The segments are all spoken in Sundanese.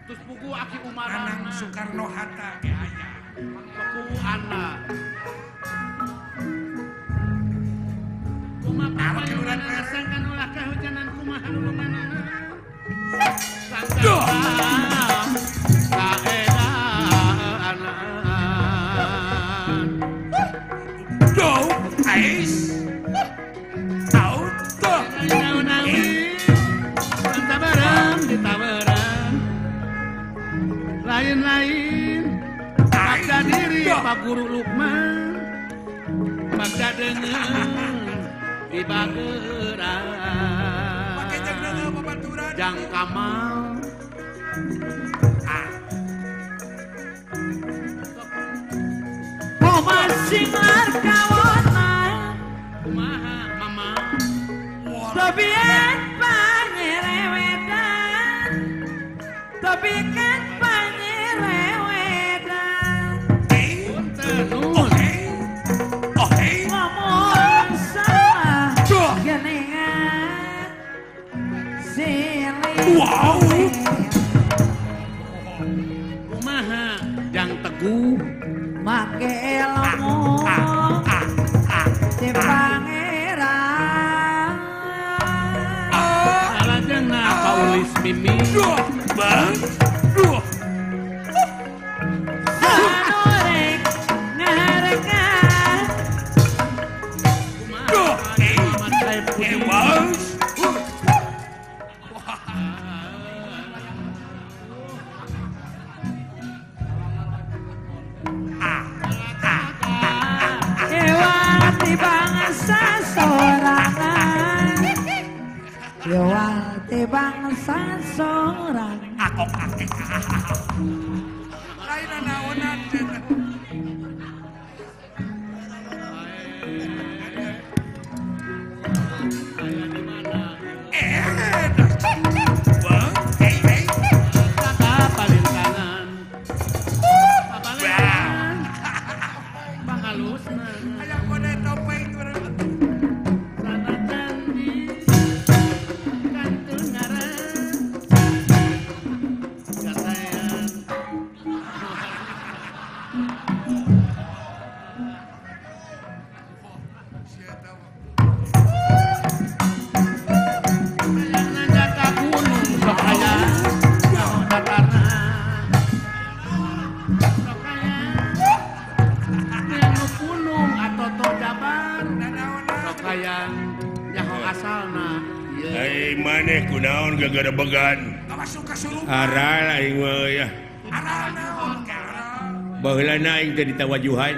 terus buku Aki Umarana Anang Soekarno Hatta ge aya buku Anda kumaha payungan sangkan ulah kahujanan kumaha nulunganana sangkan kaedaan Doh ais Tau tuh Tabarang ditabarang lain-lain Bagda diri Pak Guru Lukman Bagda dengan di Bageran Pakai jang deungeuh babaturan Jang Kamal masing larkawana kumaha mama Tobian panyerewedan Tobikan panyerewedan punten nun Oh hey Ngomong salah Geningan Silih Wow. kumaha Jang Teguh Make ilmu Di pangeran salajengna Paulis Mimi Bang Sanurek ngarekan kumaha Muhammad Saifuddin Bang Dewa di bangsa sorangan Dewa di bangsa sorangan Akok akek Lain naonan aya di mana Bang hey hey Kakak paling kanan papalengan pangalusna Aya kode topeng sana candi kantun ngaran gatayan hayang nanjak ka gunung sok aya nyaho datarna sok aya nu gunung atoto jabar sok hayang nyaho asalna ieu Ai maneh kunaon gara-gara began. Masuk kesurupan Aral aing mah ya. Aral naon ke aral Baheulana aing teh ditawajuhan.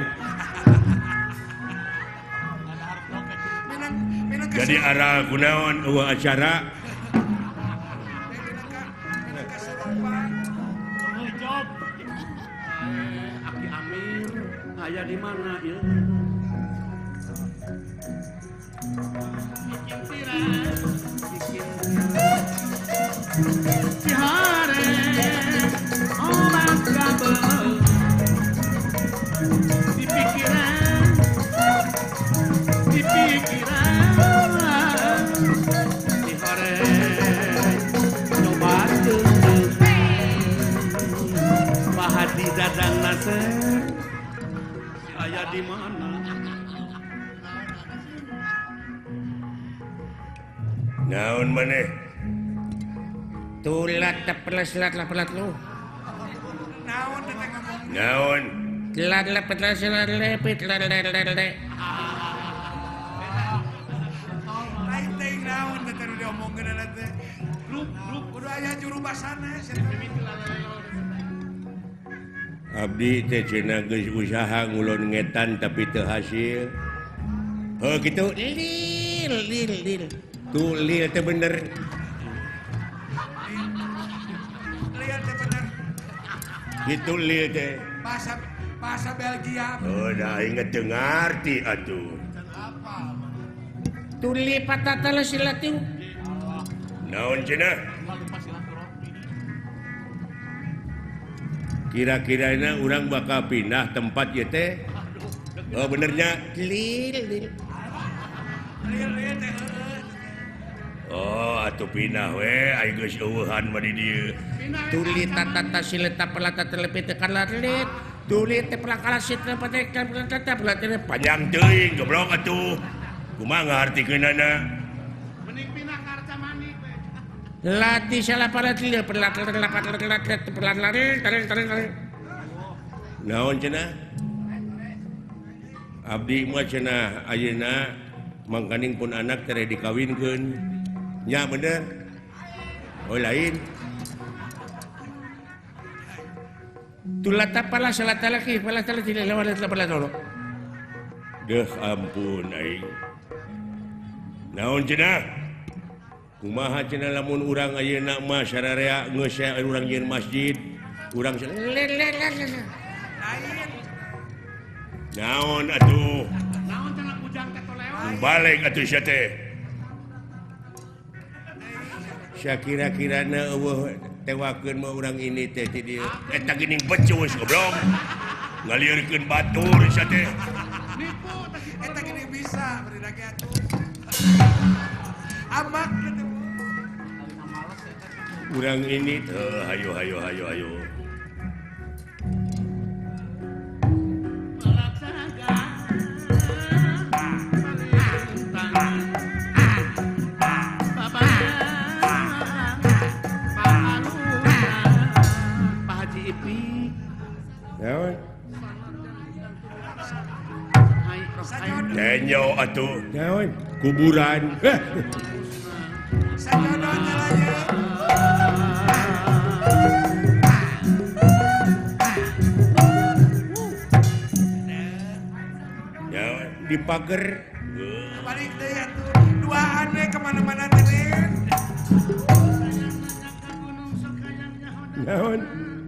Minang Jadi aral kunaon eueuh acara. kesurupan Aki Amir aya di mana ieu bikin tiras bikin cihare obat kabel di pikiran cihare coba Mahadi dadang nase aya di mana Naon maneh? Tulat tepelas lat lapelat lu. Naon teh ngomong Naon? Lat lepet lat lepet lat. lain teh naon teh teh diomongkeun eta teh grup kudu aya juru basana Abdi teh cenah geus usaha ngulon ngetan tapi teu hasil. Oh gitu. Lil. Tuh lil teh bener. lihat teh bener Gitu lil teh. bahasa Belgia Oh dah inget teu ngarti atuh. Tuli patata la silatiu. Naon cenah? Kira-kirana urang bakal pindah tempat ya teh. Oh benernya. Lil. lihat teh Oh atuh pindah we aing geus eueuhan mah di dieu. Tuli tata sileta pelata terlebih tekan lalit. Tuli te pelakala sitra patekan pelata pelata panjang teuing goblok atuh kumaha ngartikeunana Lati salah para tiga pelata naon cenah abdi mah cenah ayeuna mangkaning pun anak tere dikawinkeun nya bener oh lain tulata pala salata laki pala tala tidak lewat pala tolo deuh ampun aing naon cenah kumaha cenah lamun urang ayeuna mah sararea geus urang jeung masjid urang naon atuh Naon cenah bujang teh tolewa. balik atuh sia teh sakira-kirana eueuh tewakeun mah urang ini teh ti dieu eta geuning becus goblok ngalieureun batur sia teh Nipu teh Eta gini bisa beri lagi atuh. Abak gitu. urang ini hayo Pak Haji Ipik. naon Hai Rokai. tenyo atuh naon kuburan Sajodoh jalannya. naon di pager Balik deh atuh. Dua aneh kemana-mana teren. naon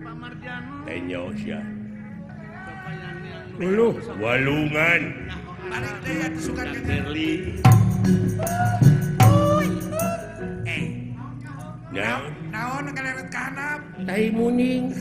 Pak Mardiano. tenyo sia Yang uluh walungan Balik deh atuh suka gitu. Berli naon Naon ngeleret ke handap. tai muning